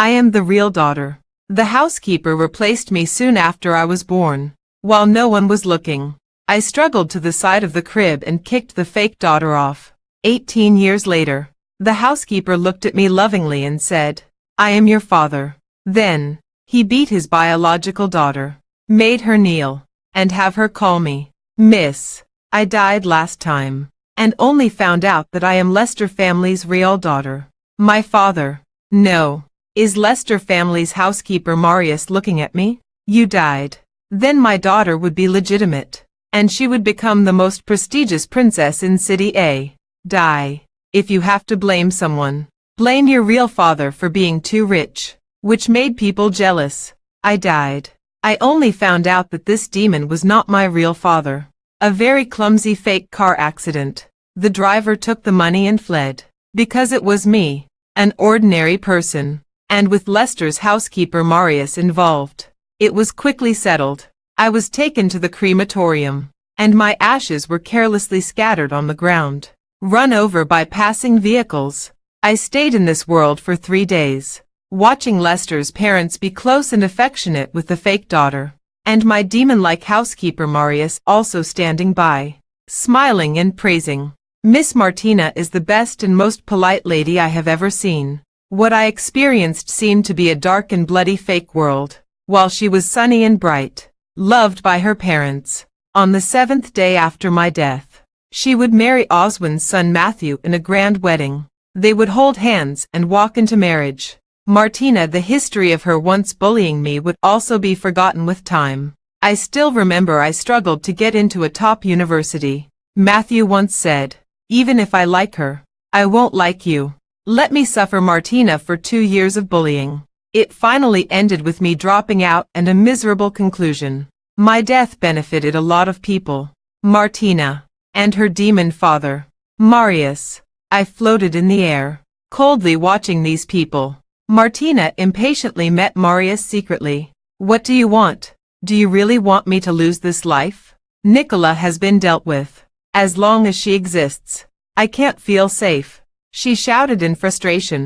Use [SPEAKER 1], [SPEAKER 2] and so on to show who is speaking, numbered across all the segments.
[SPEAKER 1] I am the real daughter. The housekeeper replaced me soon after I was born. While no one was looking, I struggled to the side of the crib and kicked the fake daughter off. 18 years later, the housekeeper looked at me lovingly and said, "I am your father." Then, he beat his biological daughter, made her kneel, and have her call me Miss. I died last time, and only found out that I am Lester family's real daughter. My father. No. Is Lester family's housekeeper Marius looking at me? You died. Then my daughter would be legitimate, and she would become the most prestigious princess in City A. Die. If you have to blame someone, blame your real father for being too rich, which made people jealous. I died. I only found out that this demon was not my real father. A very clumsy fake car accident. The driver took the money and fled. Because it was me, an ordinary person, and with Lester's housekeeper Marius involved, it was quickly settled. I was taken to the crematorium, and my ashes were carelessly scattered on the ground, run over by passing vehicles. I stayed in this world for 3 days, watching Lester's parents be close and affectionate with the fake daughter, and my demon-like housekeeper Marius also standing by, smiling and praising. Miss Martina is the best and most polite lady I have ever seen. What I experienced seemed to be a dark and bloody fake world, while she was sunny and bright, loved by her parents. On the 7th day after my death, she would marry Oswin's son Matthew in a grand wedding. They would hold hands and walk into marriage. Martina, the history of her once bullying me would also be forgotten with time. I still remember I struggled to get into a top university. Matthew once said, "Even if I like her, I won't like you." Let me suffer Martina for 2 years of bullying. It finally ended with me dropping out and a miserable conclusion. My death benefited a lot of people. Martina, and her demon father, Marius. I floated in the air, coldly watching these people. Martina impatiently met Marius secretly. "What do you want? Do you really want me to lose this life? Nicola has been dealt with. As long as she exists, I can't feel safe," she shouted in frustration.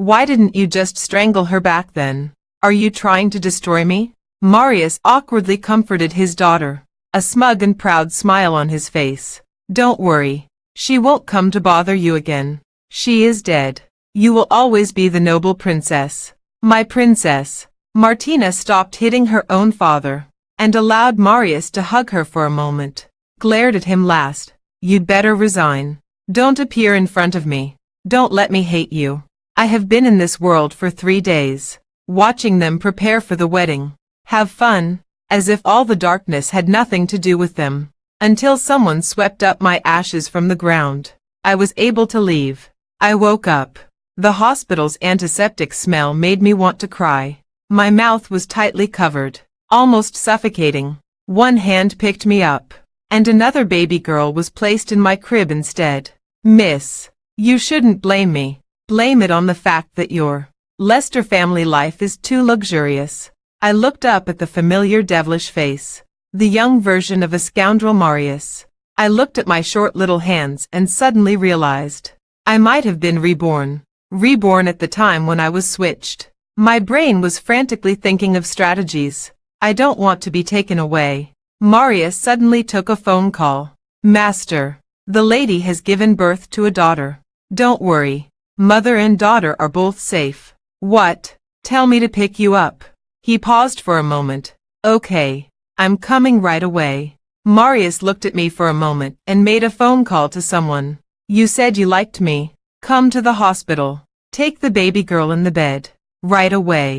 [SPEAKER 1] "Why didn't you just strangle her back then? Are you trying to destroy me?" Marius awkwardly comforted his daughter, a smug and proud smile on his face. "Don't worry. She won't come to bother you again. She is dead. You will always be the noble princess. My princess." Martina stopped hitting her own father, and allowed Marius to hug her for a moment. Glared at him last. "You'd better resign. Don't appear in front of me. Don't let me hate you. I have been in this world for 3 days, watching them prepare for the wedding, have fun, as if all the darkness had nothing to do with them, until someone swept up my ashes from the ground. I was able to leave. I woke up. The hospital's antiseptic smell made me want to cry. My mouth was tightly covered, almost suffocating. One hand picked me up, and another baby girl was placed in my crib instead. "Miss, you shouldn't blame me. Blame it on the fact that your Lester family life is too luxurious." I looked up at the familiar devilish face, the young version of a scoundrel Marius. I looked at my short little hands and suddenly realized I might have been reborn. Reborn at the time when I was switched. My brain was frantically thinking of strategies. "I don't want to be taken away." Marius suddenly took a phone call. "Master, the lady has given birth to a daughter. Don't worry. Mother and daughter are both safe." "What? Tell me to pick you up." He paused for a moment. "Okay, I'm coming right away." Marius looked at me for a moment and made a phone call to someone. "You said you liked me. Come to the hospital. Take the baby girl in the bed. Right away."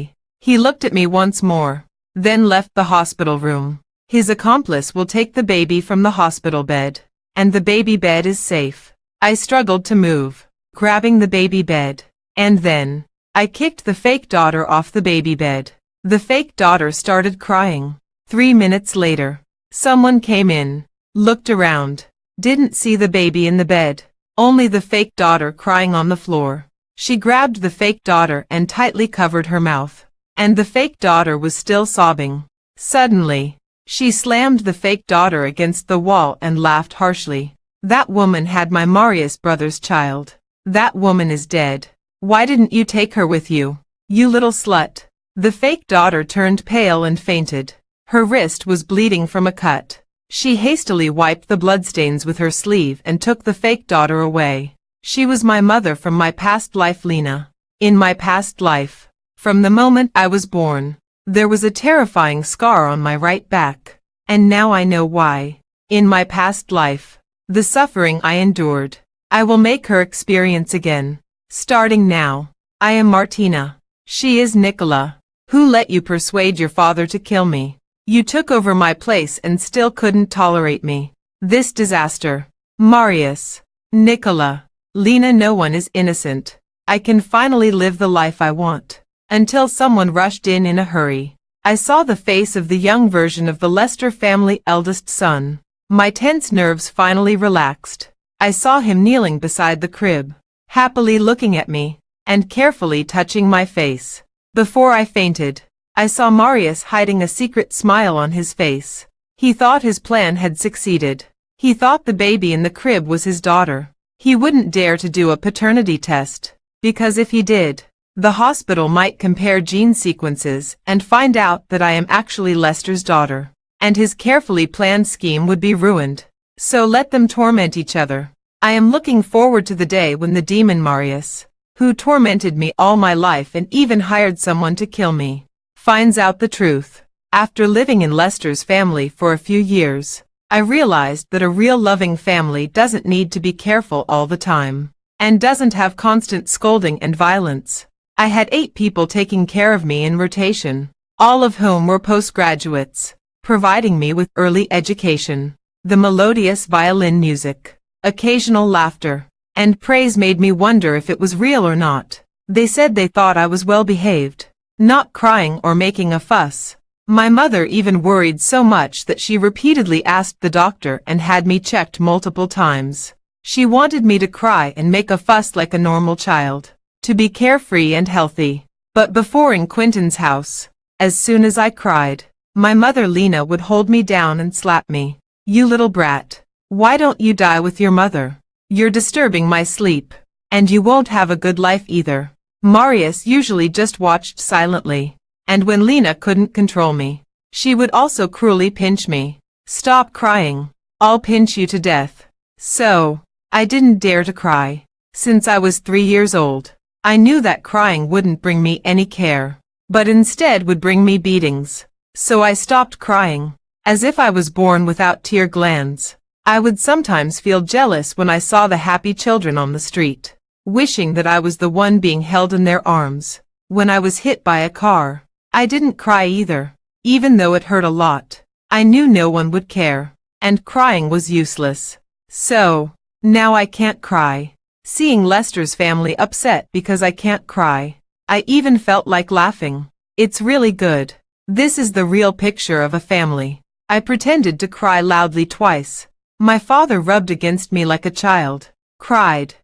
[SPEAKER 1] He looked at me once more, then left the hospital room. His accomplice will take the baby from the hospital bed, and the baby bed is safe. I struggled to move, grabbing the baby bed, and then I kicked the fake daughter off the baby bed. The fake daughter started crying. 3 minutes later, someone came in, looked around, didn't see the baby in the bed, only the fake daughter crying on the floor. She grabbed the fake daughter and tightly covered her mouth, and the fake daughter was still sobbing. Suddenly, she slammed the fake daughter against the wall and laughed harshly. "That woman had my Marius brother's child. That woman is dead. Why didn't you take her with you? You little slut. The fake daughter turned pale and fainted. Her wrist was bleeding from a cut. She hastily wiped the bloodstains with her sleeve and took the fake daughter away. She was my mother from my past life, Lena. In my past life. From the moment I was born. There was a terrifying scar on my right back. And now I know why. In my past life. The suffering I endured. I will make her experience again. Starting now. I am Martina. She is Nicola. Who let you persuade your father to kill me? You took over my place and still couldn't tolerate me. This disaster. Marius. Nicola. Lena, no one is innocent. I can finally live the life I want. Until someone rushed in a hurry. I saw the face of the young version of the Lester family eldest son. My tense nerves finally relaxed. I saw him kneeling beside the crib, happily looking at me, and carefully touching my face. Before I fainted, I saw Marius hiding a secret smile on his face. He thought his plan had succeeded. He thought the baby in the crib was his daughter. He wouldn't dare to do a paternity test, because if he did, the hospital might compare gene sequences and find out that I am actually Lester's daughter, and his carefully planned scheme would be ruined. So let them torment each other. I am looking forward to the day when the demon Marius, who tormented me all my life and even hired someone to kill me, finds out the truth. After living in Lester's family for a few years, I realized that a real loving family doesn't need to be careful all the time, and doesn't have constant scolding and violence. I had 8 people taking care of me in rotation, all of whom were postgraduates, providing me with early education. The melodious violin music, occasional laughter, and praise made me wonder if it was real or not. They said they thought I was well behaved, not crying or making a fuss. My mother even worried so much that she repeatedly asked the doctor and had me checked multiple times. She wanted me to cry and make a fuss like a normal child, to be carefree and healthy. But before in Quentin's house, as soon as I cried, my mother Lena would hold me down and slap me. You little brat, why don't you die with your mother? You're disturbing my sleep, and you won't have a good life either. Marius usually just watched silently, and when Lena couldn't control me, she would also cruelly pinch me. Stop crying, I'll pinch you to death. So, I didn't dare to cry. Since I was 3 years old, I knew that crying wouldn't bring me any care, but instead would bring me beatings. So I stopped crying. As if I was born without tear glands. I would sometimes feel jealous when I saw the happy children on the street, wishing that I was the one being held in their arms. When I was hit by a car, I didn't cry either, even though it hurt a lot. I knew no one would care, and crying was useless. So, now I can't cry. Seeing Lester's family upset because I can't cry, I even felt like laughing. It's really good. This is the real picture of a family. I pretended to cry loudly twice. My father rubbed against me like a child. Cried.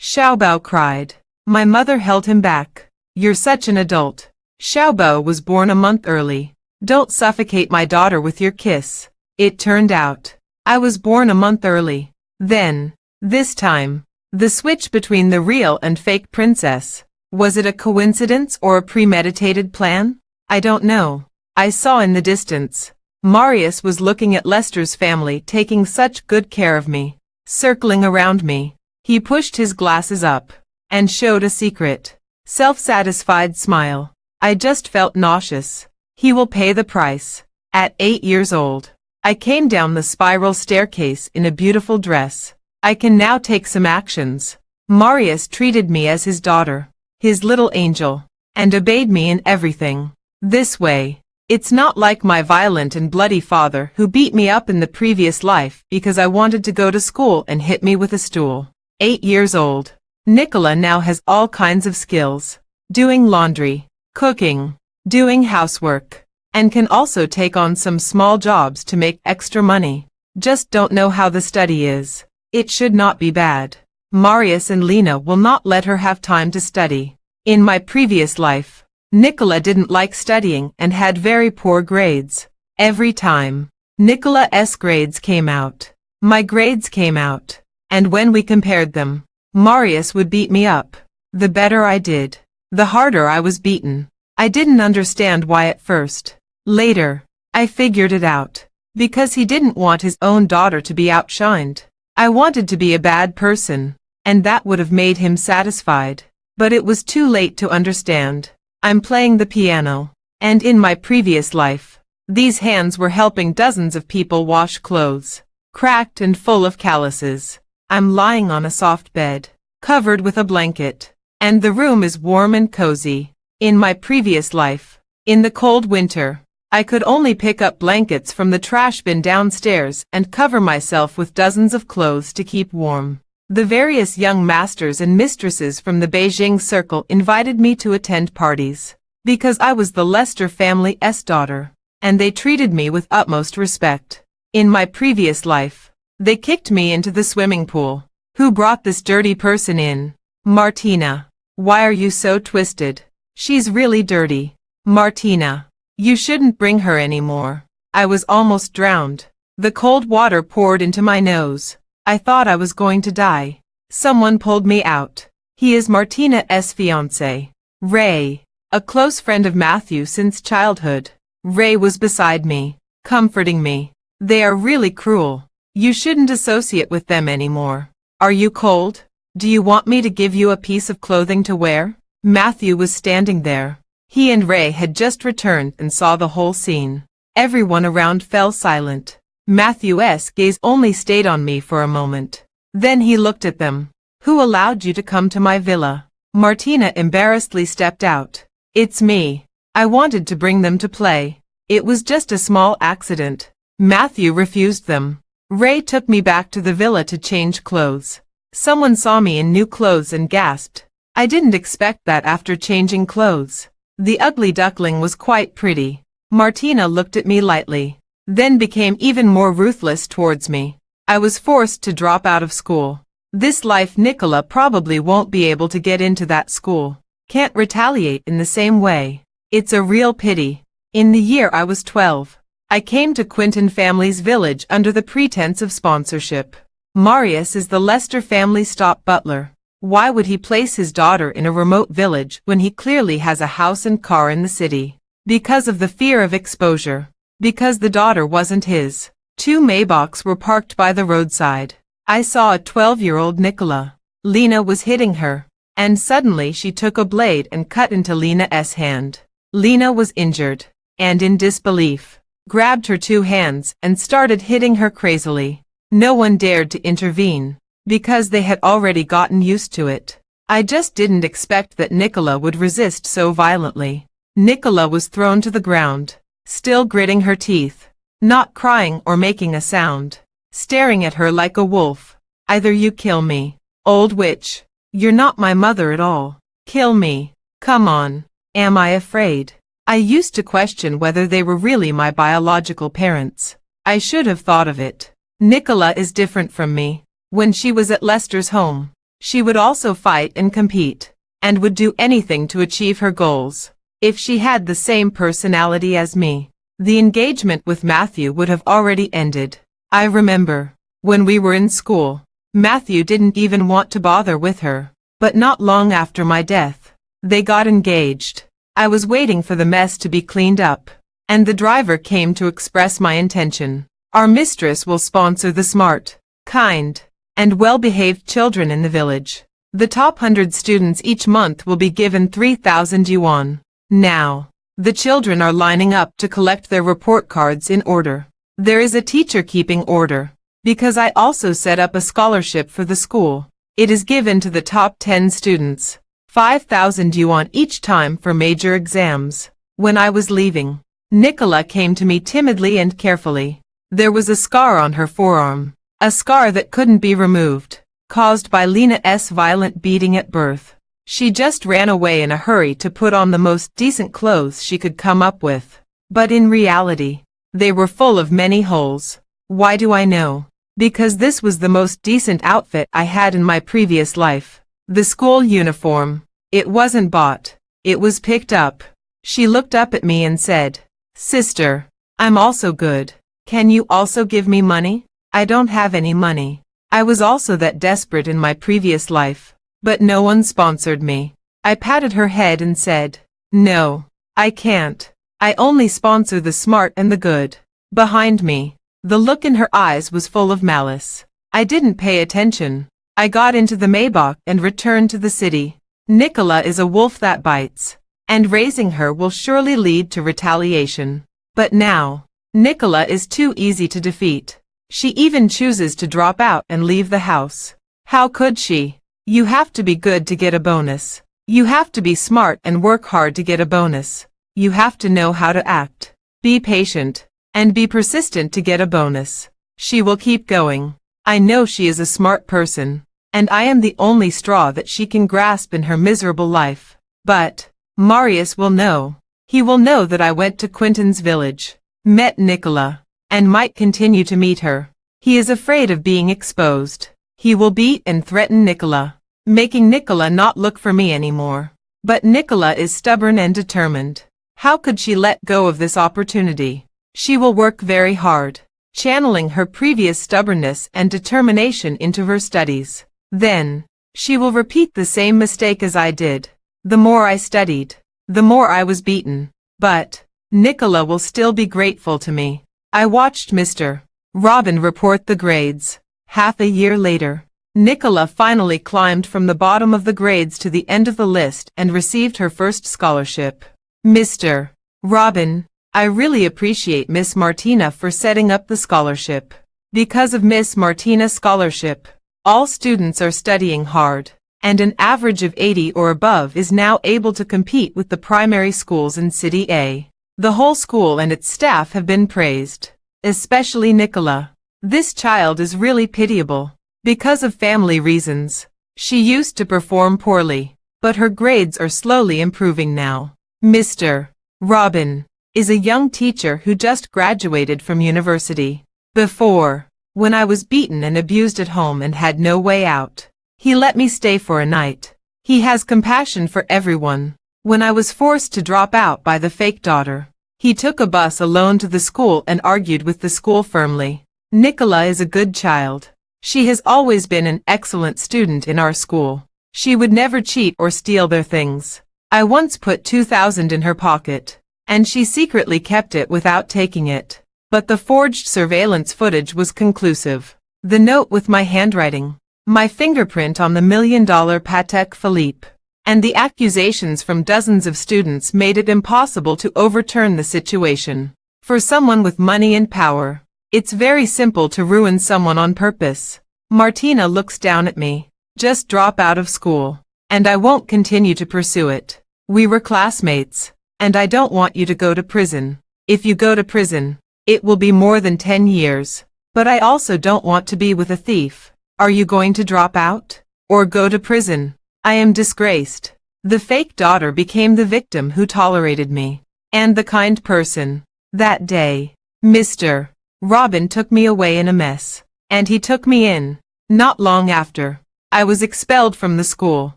[SPEAKER 1] Xiaobao cried. My mother held him back. You're such an adult. Xiaobao was born a month early. Don't suffocate my daughter with your kiss. It turned out I was born a month early. Then, this time, the switch between the real and fake princess. Was it a coincidence or a premeditated plan? I don't know. I saw in the distance. Marius was looking at Lester's family taking such good care of me, circling around me. He pushed his glasses up and showed a secret, self-satisfied smile. I just felt nauseous. He will pay the price. At 8 years old, I came down the spiral staircase in a beautiful dress. I can now take some actions. Marius treated me as his daughter, his little angel, and obeyed me in everything. This way. It's not like my violent and bloody father who beat me up in the previous life because I wanted to go to school and hit me with a stool. 8 years old. Nicola now has all kinds of skills. Doing laundry, cooking, doing housework, and can also take on some small jobs to make extra money. Just don't know how the study is. It should not be bad. Marius and Lena will not let her have time to study. In my previous life, Nicola didn't like studying and had very poor grades. Every time Nicola's grades came out, my grades came out, and when we compared them, Marius would beat me up. The better I did, the harder I was beaten. I didn't understand why at first. Later, I figured it out. Because he didn't want his own daughter to be outshined. I wanted to be a bad person, and that would have made him satisfied. But it was too late to understand. I'm playing the piano, and in my previous life, these hands were helping dozens of people wash clothes, cracked and full of calluses. I'm lying on a soft bed, covered with a blanket, and the room is warm and cozy. In my previous life, in the cold winter, I could only pick up blankets from the trash bin downstairs and cover myself with dozens of clothes to keep warm. The various young masters and mistresses from the Beijing circle invited me to attend parties, because I was the Lester family's daughter, and they treated me with utmost respect. In my previous life, they kicked me into the swimming pool. Who brought this dirty person in? Martina. Why are you so twisted? She's really dirty. Martina. You shouldn't bring her anymore. I was almost drowned. The cold water poured into my nose. I thought I was going to die. Someone pulled me out. He is Martina's fiancé, Ray, a close friend of Matthew since childhood. Ray was beside me, comforting me. They are really cruel. You shouldn't associate with them anymore. Are you cold? Do you want me to give you a piece of clothing to wear? Matthew was standing there. He and Ray had just returned and saw the whole scene. Everyone around fell silent. Matthew's gaze only stayed on me for a moment. Then he looked at them. Who allowed you to come to my villa? Martina embarrassedly stepped out. It's me. I wanted to bring them to play. It was just a small accident. Matthew refused them. Ray took me back to the villa to change clothes. Someone saw me in new clothes and gasped. I didn't expect that after changing clothes. The ugly duckling was quite pretty. Martina looked at me lightly, then became even more ruthless towards me. I was forced to drop out of school. This life Nicola probably won't be able to get into that school. Can't retaliate in the same way. It's a real pity. In the year I was 12, I came to Quinton family's village under the pretense of sponsorship. Marius is the Lester family's top butler. Why would he place his daughter in a remote village when he clearly has a house and car in the city? Because of the fear of exposure. Because the daughter wasn't his. 2 Maybachs were parked by the roadside. I saw a 12-year-old Nicola. Lena was hitting her, and suddenly she took a blade and cut into Lena's hand. Lena was injured, and in disbelief, grabbed her 2 hands and started hitting her crazily. No one dared to intervene, because they had already gotten used to it. I just didn't expect that Nicola would resist so violently. Nicola was thrown to the ground, still gritting her teeth, not crying or making a sound, staring at her like a wolf. Either you kill me, old witch. You're not my mother at all. Kill me. Come on. Am I afraid? I used to question whether they were really my biological parents. I should have thought of it. Nicola is different from me. When she was at Lester's home, she would also fight and compete, and would do anything to achieve her goals. If she had the same personality as me, the engagement with Matthew would have already ended. I remember, when we were in school, Matthew didn't even want to bother with her, but not long after my death, they got engaged. I was waiting for the mess to be cleaned up, and the driver came to express my intention. Our mistress will sponsor the smart, kind, and well-behaved children in the village. The top 100 students each month will be given 3,000 yuan. Now, the children are lining up to collect their report cards in order. There is a teacher keeping order, because I also set up a scholarship for the school. It is given to the top 10 students, 5,000 yuan each time for major exams. When I was leaving, Nicola came to me timidly and carefully. There was a scar on her forearm. A scar that couldn't be removed, caused by Lena's violent beating at birth. She just ran away in a hurry to put on the most decent clothes she could come up with. But in reality, they were full of many holes. Why do I know? Because this was the most decent outfit I had in my previous life. The school uniform. It wasn't bought. It was picked up. She looked up at me and said, "Sister, I'm also good. Can you also give me money?" I don't have any money. I was also that desperate in my previous life, but no one sponsored me. I patted her head and said, "No, I can't. I only sponsor the smart and the good." Behind me, the look in her eyes was full of malice. I didn't pay attention. I got into the Maybach and returned to the city. Nicola is a wolf that bites, and raising her will surely lead to retaliation. But now, Nicola is too easy to defeat. She even chooses to drop out and leave the house. How could she? You have to be good to get a bonus. You have to be smart and work hard to get a bonus. You have to know how to act, be patient, and be persistent to get a bonus. She will keep going. I know she is a smart person, and I am the only straw that she can grasp in her miserable life. But Marius will know. He will know that I went to Quentin's village, met Nicola, and might continue to meet her. He is afraid of being exposed. He will beat and threaten Nicola, making Nicola not look for me anymore. But Nicola is stubborn and determined. How could she let go of this opportunity? She will work very hard, channeling her previous stubbornness and determination into her studies. Then, she will repeat the same mistake as I did. The more I studied, the more I was beaten. But Nicola will still be grateful to me. I watched Mr. Robin report the grades. Half a year later, Nicola finally climbed from the bottom of the grades to the end of the list and received her first scholarship. Mr. Robin, I really appreciate Miss Martina for setting up the scholarship. Because of Miss Martina's scholarship, all students are studying hard, and an average of 80 or above is now able to compete with the primary schools in City A. The whole school and its staff have been praised, especially Nicola. This child is really pitiable. Because of family reasons, she used to perform poorly, but her grades are slowly improving now. Mr. Robin is a young teacher who just graduated from university. Before, when I was beaten and abused at home and had no way out, he let me stay for a night. He has compassion for everyone. When I was forced to drop out by the fake daughter, he took a bus alone to the school and argued with the school firmly. Nicola is a good child. She has always been an excellent student in our school. She would never cheat or steal their things. I once put 2,000 in her pocket, and she secretly kept it without taking it. But the forged surveillance footage was conclusive. The note with my handwriting, my fingerprint on the $1 million Patek Philippe, and the accusations from dozens of students made it impossible to overturn the situation. For someone with money and power, it's very simple to ruin someone on purpose. Martina looks down at me. Just drop out of school, and I won't continue to pursue it. We were classmates, and I don't want you to go to prison. If you go to prison, it will be more than 10 years. But I also don't want to be with a thief. Are you going to drop out? Or go to prison? I am disgraced. The fake daughter became the victim who tolerated me, and the kind person. That day, Mr. Robin took me away in a mess, and he took me in. Not long after, I was expelled from the school.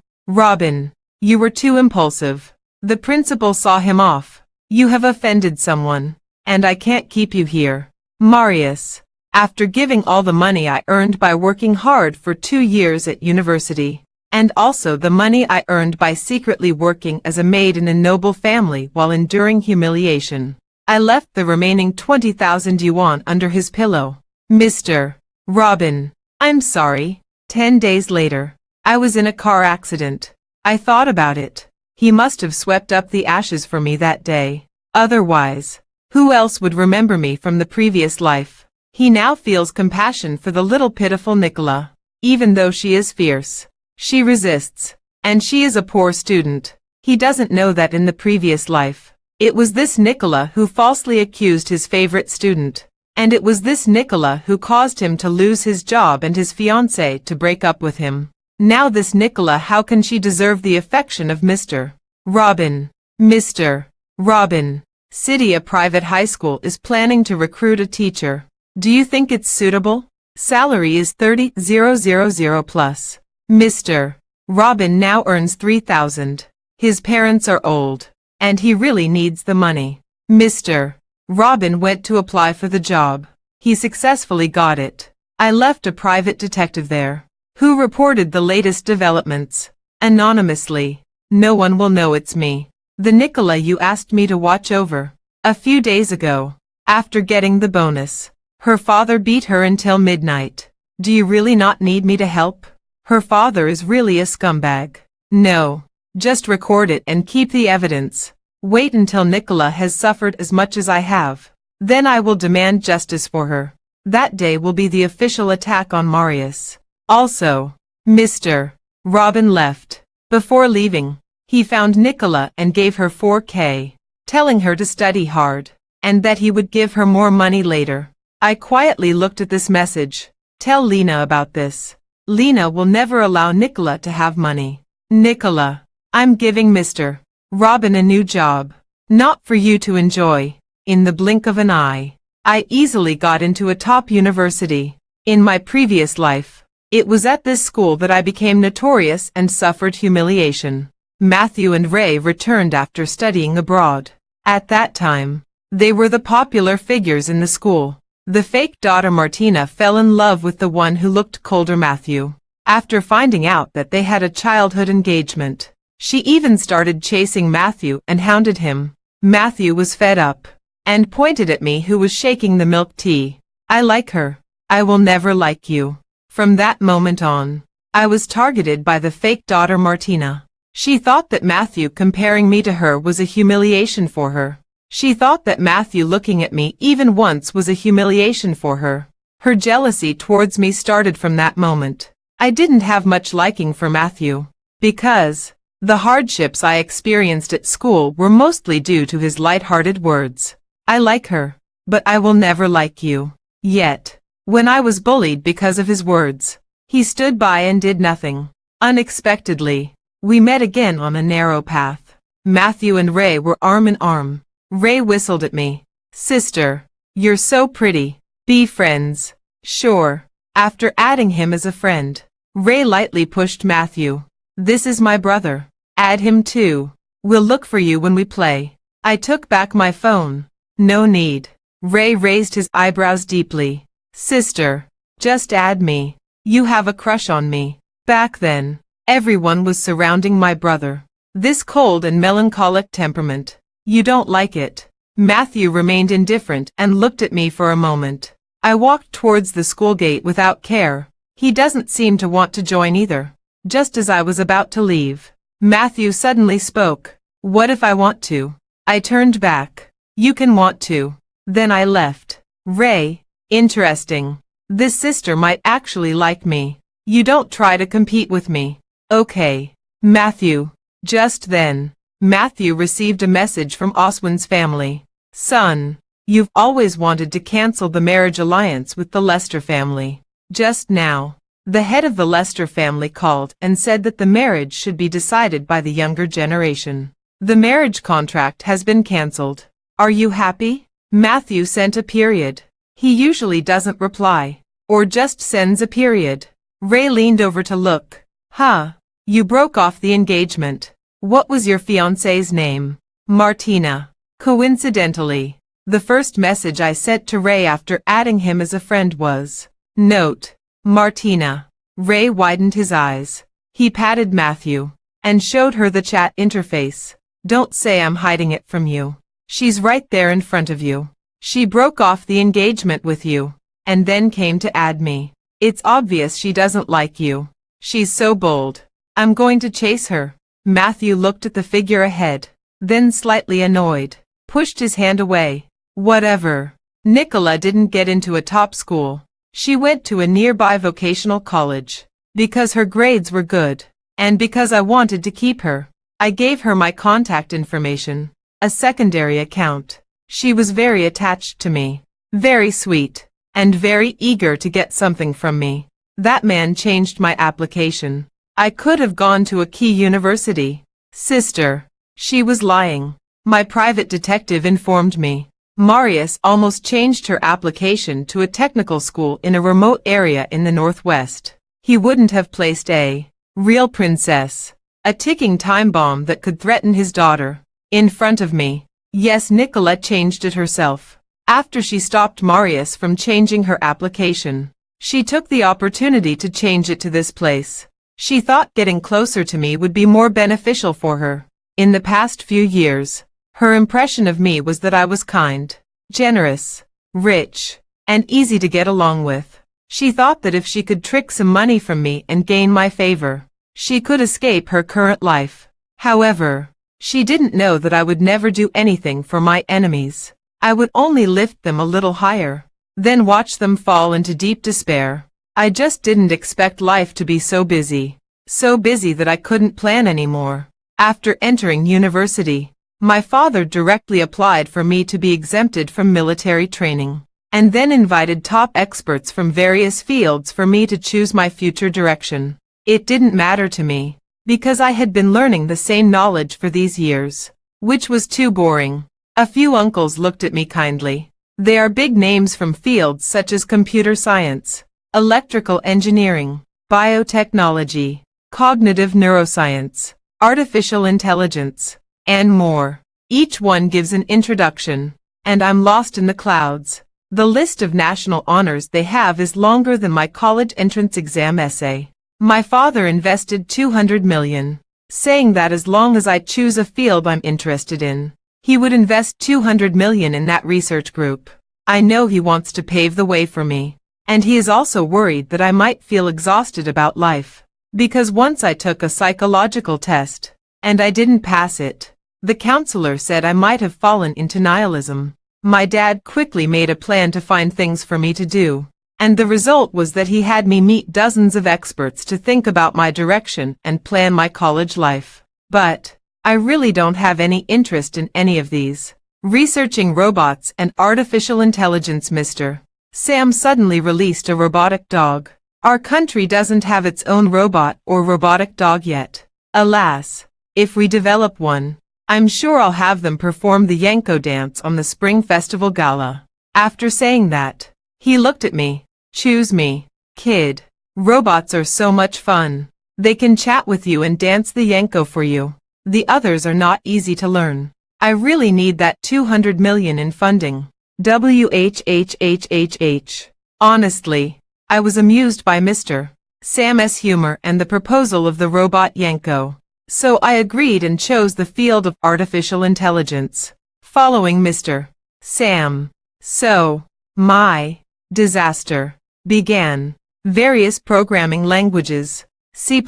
[SPEAKER 1] Robin, you were too impulsive. The principal saw him off. You have offended someone, and I can't keep you here. Marius, after giving all the money I earned by working hard for 2 years at university, and also the money I earned by secretly working as a maid in a noble family while enduring humiliation, I left the remaining 20,000 yuan under his pillow. Mr. Robin, I'm sorry. 10 days later, I was in a car accident. I thought about it. He must have swept up the ashes for me that day. Otherwise, who else would remember me from the previous life? He now feels compassion for the little pitiful Nicola. Even though she is fierce, she resists, and she is a poor student. He doesn't know that in the previous life, it was this Nicola who falsely accused his favorite student, and it was this Nicola who caused him to lose his job and his fiancée to break up with him. Now this Nicola, how can she deserve the affection of Mr. Robin? Mr. Robin, City Private High School is planning to recruit a teacher. Do you think it's suitable? Salary is 30,000 plus. Mr. Robin now earns 3,000. His parents are old, and he really needs the money. Mr. Robin went to apply for the job. He successfully got it. I left a private detective there, who reported the latest developments, anonymously. No one will know it's me. The Nicola you asked me to watch over. A few days ago, after getting the bonus, her father beat her until midnight. Do you really not need me to help? Her father is really a scumbag. No. Just record it and keep the evidence. Wait until Nicola has suffered as much as I have. Then I will demand justice for her. That day will be the official attack on Marius. Also, Mr. Robin left. Before leaving, he found Nicola and gave her 4K, telling her to study hard, and that he would give her more money later. I quietly looked at this message. Tell Lena about this. Lena will never allow Nicola to have money. Nicola, I'm giving Mr. Robin a new job. Not for you to enjoy. In the blink of an eye, I easily got into a top university. In my previous life, it was at this school that I became notorious and suffered humiliation. Matthew and Ray returned after studying abroad. At that time, they were the popular figures in the school. The fake daughter Martina fell in love with the one who looked colder Matthew. After finding out that they had a childhood engagement, she even started chasing Matthew and hounded him. Matthew was fed up and pointed at me who was shaking the milk tea. I like her. I will never like you. From that moment on, I was targeted by the fake daughter Martina. She thought that Matthew comparing me to her was a humiliation for her. She thought that Matthew looking at me even once was a humiliation for her. Her jealousy towards me started from that moment. I didn't have much liking for Matthew, because the hardships I experienced at school were mostly due to his light-hearted words. I like her, but I will never like you. Yet, when I was bullied because of his words, he stood by and did nothing. Unexpectedly, we met again on a narrow path. Matthew and Ray were arm in arm. Ray whistled at me. Sister, you're so pretty. Be friends. Sure. After adding him as a friend, Ray lightly pushed Matthew. This is my brother. Add him too. We'll look for you when we play. I took back my phone. No need. Ray raised his eyebrows deeply. Sister, just add me. You have a crush on me. Back then, everyone was surrounding my brother. This cold and melancholic temperament. You don't like it. Matthew remained indifferent and looked at me for a moment. I walked towards the school gate without care. He doesn't seem to want to join either. Just as I was about to leave, Matthew suddenly spoke. What if I want to? I turned back. You can want to. Then I left. Ray, interesting. This sister might actually like me. You don't try to compete with me. Okay. Matthew. Just then, Matthew received a message from Oswin's family. Son, you've always wanted to cancel the marriage alliance with the Lester family. Just now, the head of the Lester family called and said that the marriage should be decided by the younger generation. The marriage contract has been cancelled. Are you happy? Matthew sent a period. He usually doesn't reply, or just sends a period. Ray leaned over to look. Huh, you broke off the engagement. What was your fiancé's name? Martina. Coincidentally, the first message I sent to Ray after adding him as a friend was, Note, Martina. Ray widened his eyes. He patted Matthew and showed her the chat interface. Don't say I'm hiding it from you. She's right there in front of you. She broke off the engagement with you, and then came to add me. It's obvious she doesn't like you. She's so bold. I'm going to chase her. Matthew looked at the figure ahead, then slightly annoyed, pushed his hand away. Whatever. Nicola didn't get into a top school. She went to a nearby vocational college. Because her grades were good, and because I wanted to keep her, I gave her my contact information, a secondary account. She was very attached to me, very sweet, and very eager to get something from me. That man changed my application. I could have gone to a key university. Sister. She was lying. My private detective informed me. Marius almost changed her application to a technical school in a remote area in the Northwest. He wouldn't have placed a real princess, a ticking time bomb that could threaten his daughter, in front of me. Yes, Nicola changed it herself. After she stopped Marius from changing her application, she took the opportunity to change it to this place. She thought getting closer to me would be more beneficial for her. In the past few years, her impression of me was that I was kind, generous, rich, and easy to get along with. She thought that if she could trick some money from me and gain my favor, she could escape her current life. However, she didn't know that I would never do anything for my enemies. I would only lift them a little higher, then watch them fall into deep despair. I just didn't expect life to be so busy that I couldn't plan anymore. After entering university, my father directly applied for me to be exempted from military training, and then invited top experts from various fields for me to choose my future direction. It didn't matter to me, because I had been learning the same knowledge for these years, which was too boring. A few uncles looked at me kindly. They are big names from fields such as computer science, electrical engineering, biotechnology, cognitive neuroscience, artificial intelligence, and more. Each one gives an introduction, and I'm lost in the clouds. The list of national honors they have is longer than my college entrance exam essay. My father invested $200 million, saying that as long as I choose a field I'm interested in, he would invest $200 million in that research group. I know he wants to pave the way for me, and he is also worried that I might feel exhausted about life, because once I took a psychological test, and I didn't pass it. The counselor said I might have fallen into nihilism. My dad quickly made a plan to find things for me to do, and the result was that he had me meet dozens of experts to think about my direction and plan my college life. But I really don't have any interest in any of these. Researching robots and artificial intelligence. Mr. Sam suddenly released a robotic dog. Our country doesn't have its own robot or robotic dog yet. Alas, if we develop one, I'm sure I'll have them perform the Yanko dance on the Spring Festival Gala. After saying that, he looked at me. Choose me, kid. Robots are so much fun. They can chat with you and dance the Yanko for you. The others are not easy to learn. I really need that $200 million in funding. WHHHHH. Honestly, I was amused by Mr. Sam's humor and the proposal of the robot Yanko. So I agreed and chose the field of artificial intelligence, following Mr. Sam. So, my disaster began. Various programming languages, C++,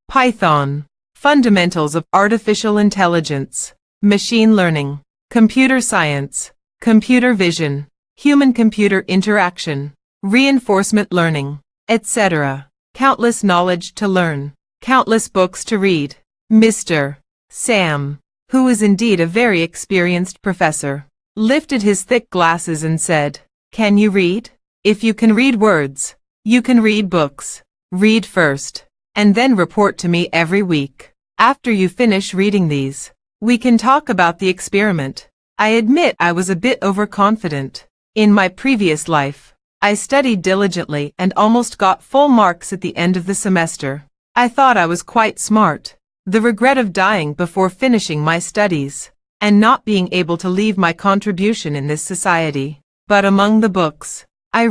[SPEAKER 1] Python, fundamentals of artificial intelligence, machine learning, computer science, computer vision, human-computer interaction, reinforcement learning, etc. Countless knowledge to learn, countless books to read. Mr. Sam, who is indeed a very experienced professor, lifted his thick glasses and said, "Can you read? If you can read words, you can read books. Read first, and then report to me every week. After you finish reading these, we can talk about the experiment." I admit I was a bit overconfident. In my previous life, I studied diligently and almost got full marks at the end of the semester. I thought I was quite smart. The regret of dying before finishing my studies, and not being able to leave my contribution in this society. But among the books, I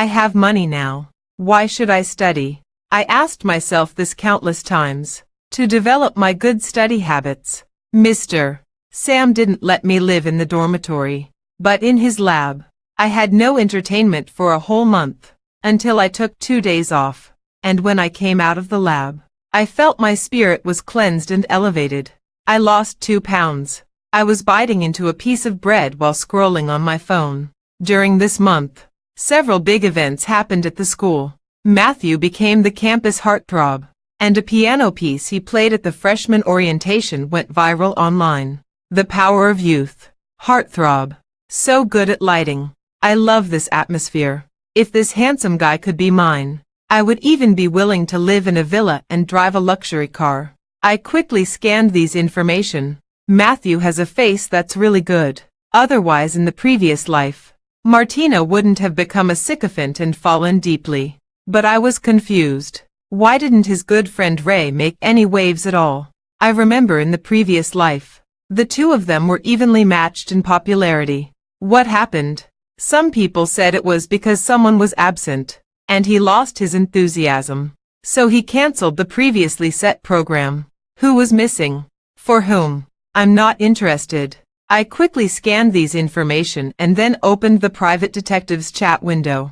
[SPEAKER 1] have money now. Why should I study? I asked myself this countless times. To develop my good study habits. Mr. Sam didn't let me live in the dormitory, but in his lab. I had no entertainment for a whole month, until I took 2 days off, and when I came out of the lab, I felt my spirit was cleansed and elevated. I lost 2 pounds. I was biting into a piece of bread while scrolling on my phone. During this month, several big events happened at the school. Matthew became the campus heartthrob, and a piano piece he played at the freshman orientation went viral online. The power of youth. Heartthrob. So good at lighting. I love this atmosphere. If this handsome guy could be mine, I would even be willing to live in a villa and drive a luxury car. I quickly scanned these information. Matthew has a face that's really good. Otherwise, in the previous life, Martina wouldn't have become a sycophant and fallen deeply. But I was confused. Why didn't his good friend Ray make any waves at all? I remember in the previous life, the two of them were evenly matched in popularity. What happened? Some people said it was because someone was absent, and he lost his enthusiasm. So he cancelled the previously set program. Who was missing? For whom? I'm not interested. I quickly scanned these information and then opened the private detective's chat window.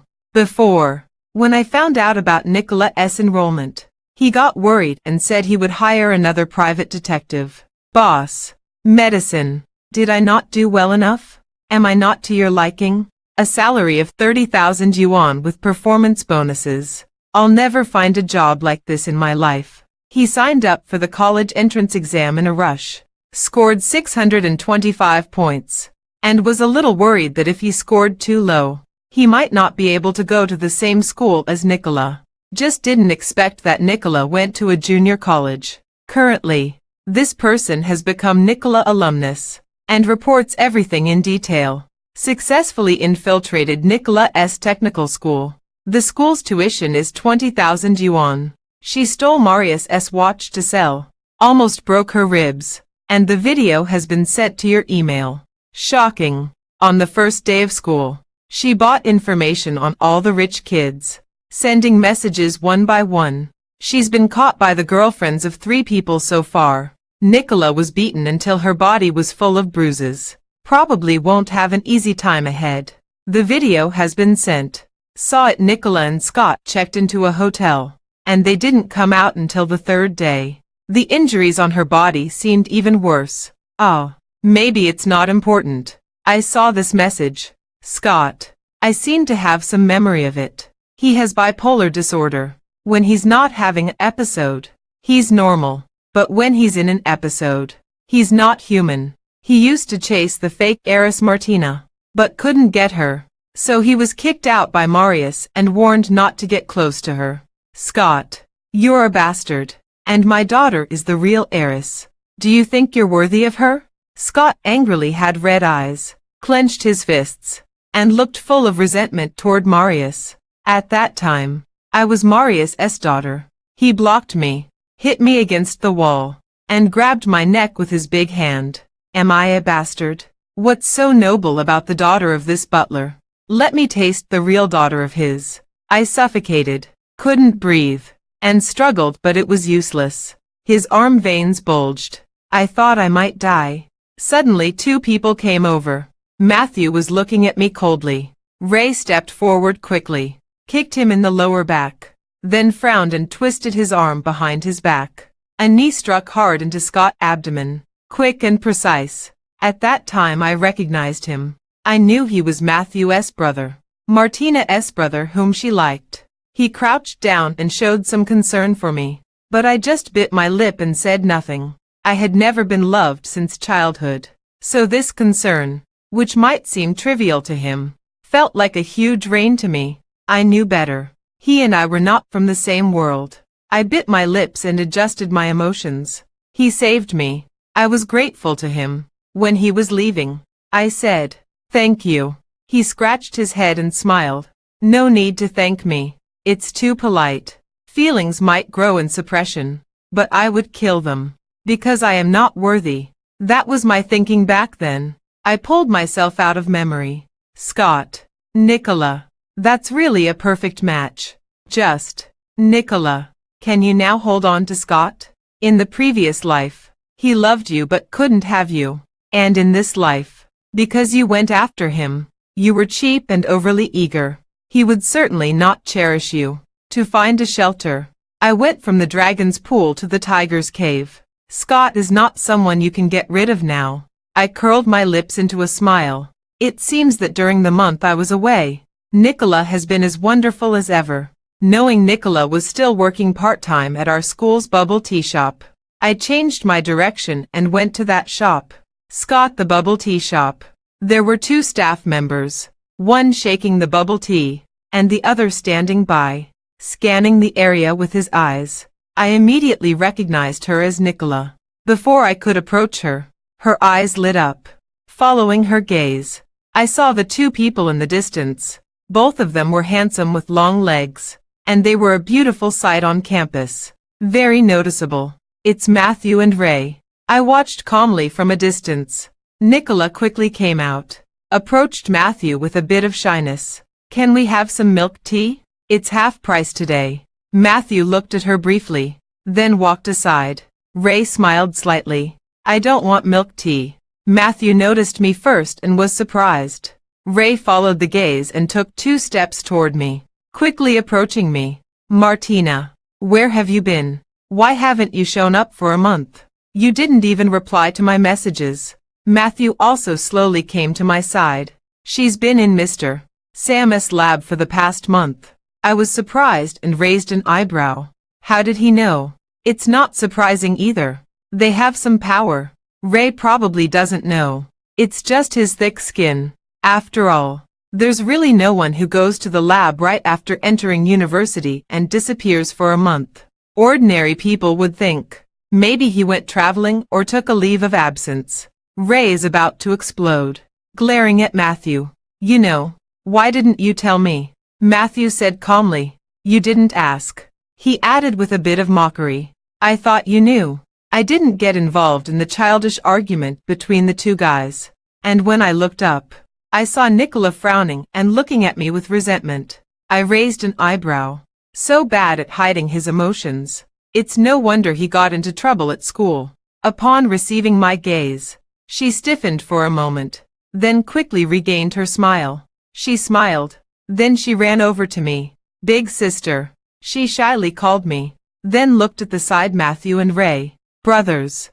[SPEAKER 1] When I found out about Nicola's enrollment, he got worried and said he would hire another private detective. Boss. Medicine. Did I not do well enough? Am I not to your liking? A salary of 30,000 yuan with performance bonuses. I'll never find a job like this in my life. He signed up for the college entrance exam in a rush, scored 625 points, and was a little worried that if he scored too low, he might not be able to go to the same school as Nicola. Just didn't expect that Nicola went to a junior college. Currently, this person has become Nicola alumnus, and reports everything in detail. Successfully infiltrated Nicola's technical school. The school's tuition is 20,000 yuan. She stole Marius's watch to sell, almost broke her ribs, and the video has been sent to your email. Shocking. On the first day of school, she bought information on all the rich kids, sending messages one by one. She's been caught by the girlfriends of 3 people so far. Nicola was beaten until her body was full of bruises. Probably won't have an easy time ahead. The video has been sent. Saw it. Nicola and Scott checked into a hotel, and they didn't come out until the 3rd day. The injuries on her body seemed even worse. Oh, maybe it's not important. I saw this message. Scott. I seem to have some memory of it. He has bipolar disorder. When he's not having an episode, he's normal. But when he's in an episode, he's not human. He used to chase the fake heiress Martina, but couldn't get her. So he was kicked out by Marius and warned not to get close to her. Scott. You're a bastard. And my daughter is the real heiress. Do you think you're worthy of her? Scott angrily had red eyes, clenched his fists, and looked full of resentment toward Marius. At that time, I was Marius's daughter. He blocked me, hit me against the wall, and grabbed my neck with his big hand. Am I a bastard? What's so noble about the daughter of this butler? Let me taste the real daughter of his. I suffocated, couldn't breathe, and struggled, but it was useless. His arm veins bulged. I thought I might die. Suddenly 2 people came over. Matthew was looking at me coldly. Ray stepped forward quickly, kicked him in the lower back, then frowned and twisted his arm behind his back. A knee struck hard into Scott's abdomen, quick and precise. At that time I recognized him. I knew he was Matthew's brother, Martina's brother whom she liked. He crouched down and showed some concern for me, but I just bit my lip and said nothing. I had never been loved since childhood, so this concern, which might seem trivial to him, felt like a huge rain to me. I knew better. He and I were not from the same world. I bit my lips and adjusted my emotions. He saved me. I was grateful to him. When he was leaving, I said, "Thank you." He scratched his head and smiled. "No need to thank me. It's too polite. Feelings might grow in suppression, but I would kill them, because I am not worthy." That was my thinking back then. I pulled myself out of memory. Scott. Nicola. That's really a perfect match. Just. Nicola. Can you now hold on to Scott? In the previous life, he loved you but couldn't have you. And in this life, because you went after him, you were cheap and overly eager. He would certainly not cherish you. To find a shelter, I went from the dragon's pool to the tiger's cave. Scott is not someone you can get rid of now. I curled my lips into a smile. It seems that during the month I was away, Nicola has been as wonderful as ever. Knowing Nicola was still working part-time at our school's bubble tea shop, I changed my direction and went to that shop. Scott, the bubble tea shop. There were 2 staff members, one shaking the bubble tea, and the other standing by, scanning the area with his eyes. I immediately recognized her as Nicola. Before I could approach her, her eyes lit up. Following her gaze, I saw the 2 people in the distance. Both of them were handsome with long legs, and they were a beautiful sight on campus. Very noticeable. It's Matthew and Ray. I watched calmly from a distance. Nicola quickly came out, approached Matthew with a bit of shyness. "Can we have some milk tea? It's half price today." Matthew looked at her briefly, then walked aside. Ray smiled slightly. I don't want milk tea. Matthew noticed me first and was surprised. Ray followed the gaze and took 2 steps toward me, quickly approaching me. Martina, where have you been? Why haven't you shown up for a month? You didn't even reply to my messages. Matthew also slowly came to my side. She's been in Mr. Sam's lab for the past month. I was surprised and raised an eyebrow. How did he know? It's not surprising either. They have some power. Ray probably doesn't know. It's just his thick skin. After all, there's really no one who goes to the lab right after entering university and disappears for a month. Ordinary people would think, maybe he went traveling or took a leave of absence. Ray is about to explode, glaring at Matthew. You know, why didn't you tell me? Matthew said calmly. You didn't ask. He added with a bit of mockery. I thought you knew. I didn't get involved in the childish argument between the 2 guys. And when I looked up, I saw Nicola frowning and looking at me with resentment. I raised an eyebrow. So bad at hiding his emotions. It's no wonder he got into trouble at school. Upon receiving my gaze, she stiffened for a moment, then quickly regained her smile. She smiled. Then she ran over to me. Big sister, she shyly called me, then looked at the side Matthew and Ray. Brothers,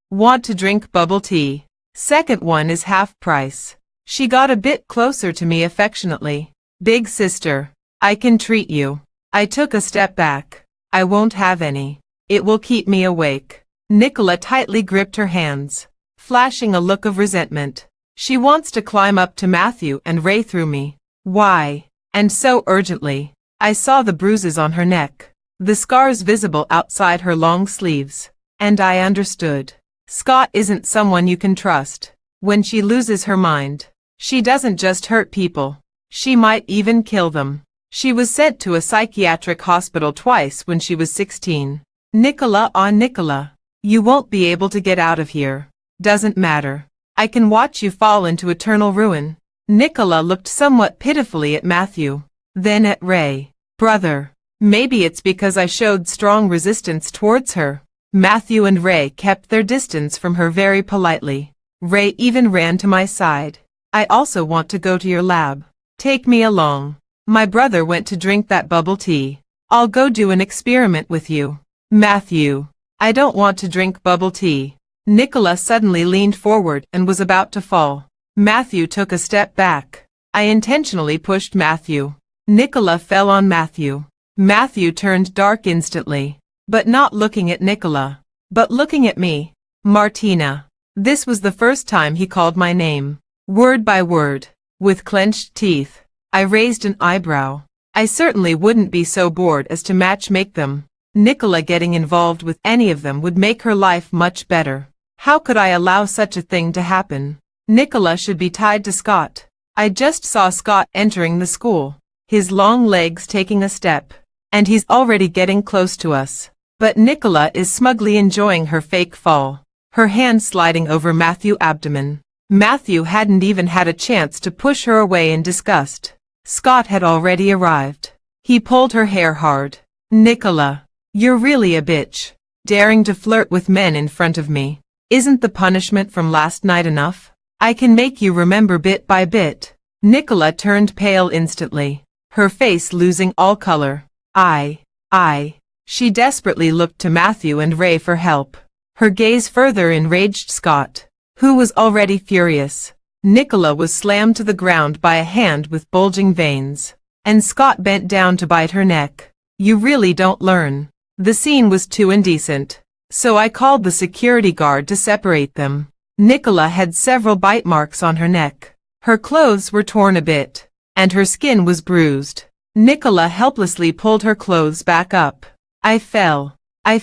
[SPEAKER 1] want to drink bubble tea? Second one is half price. She got a bit closer to me affectionately. Big sister, I can treat you. I took a step back. I won't have any. It will keep me awake. Nicola tightly gripped her hands, flashing a look of resentment. She wants to climb up to Matthew and Ray through me. Why? And so urgently. I saw the bruises on her neck, the scars visible outside her long sleeves, and I understood. Scott isn't someone you can trust. When she loses her mind, she doesn't just hurt people. She might even kill them. She was sent to a psychiatric hospital twice when she was 16. Nicola, Nicola, you won't be able to get out of here. Doesn't matter. I can watch you fall into eternal ruin. Nicola looked somewhat pitifully at Matthew, then at Ray. Brother, maybe it's because I showed strong resistance towards her. Matthew and Ray kept their distance from her very politely. Ray even ran to my side. I also want to go to your lab. Take me along. My brother went to drink that bubble tea. I'll go do an experiment with you. Matthew, I don't want to drink bubble tea. Nicola suddenly leaned forward and was about to fall. Matthew took a step back. I intentionally pushed Matthew. Nicola fell on Matthew. Matthew turned dark instantly, but not looking at Nicola, but looking at me. Martina. This was the first time he called my name, word by word, with clenched teeth. I raised an eyebrow. I certainly wouldn't be so bored as to match-make them. Nicola getting involved with any of them would make her life much better. How could I allow such a thing to happen? Nicola should be tied to Scott. I just saw Scott entering the school, his long legs taking a step, and he's already getting close to us. But Nicola is smugly enjoying her fake fall, her hand sliding over Matthew's abdomen. Matthew hadn't even had a chance to push her away in disgust. Scott had already arrived. He pulled her hair hard. Nicola, you're really a bitch, daring to flirt with men in front of me. Isn't the punishment from last night enough? I can make you remember bit by bit. Nicola turned pale instantly, her face losing all color. She desperately looked to Matthew and Ray for help. Her gaze further enraged Scott, who was already furious. Nicola was slammed to the ground by a hand with bulging veins, and Scott bent down to bite her neck. You really don't learn. The scene was too indecent, so I called the security guard to separate them. Nicola had several bite marks on her neck. Her clothes were torn a bit, and her skin was bruised. Nicola helplessly pulled her clothes back up. I fell. I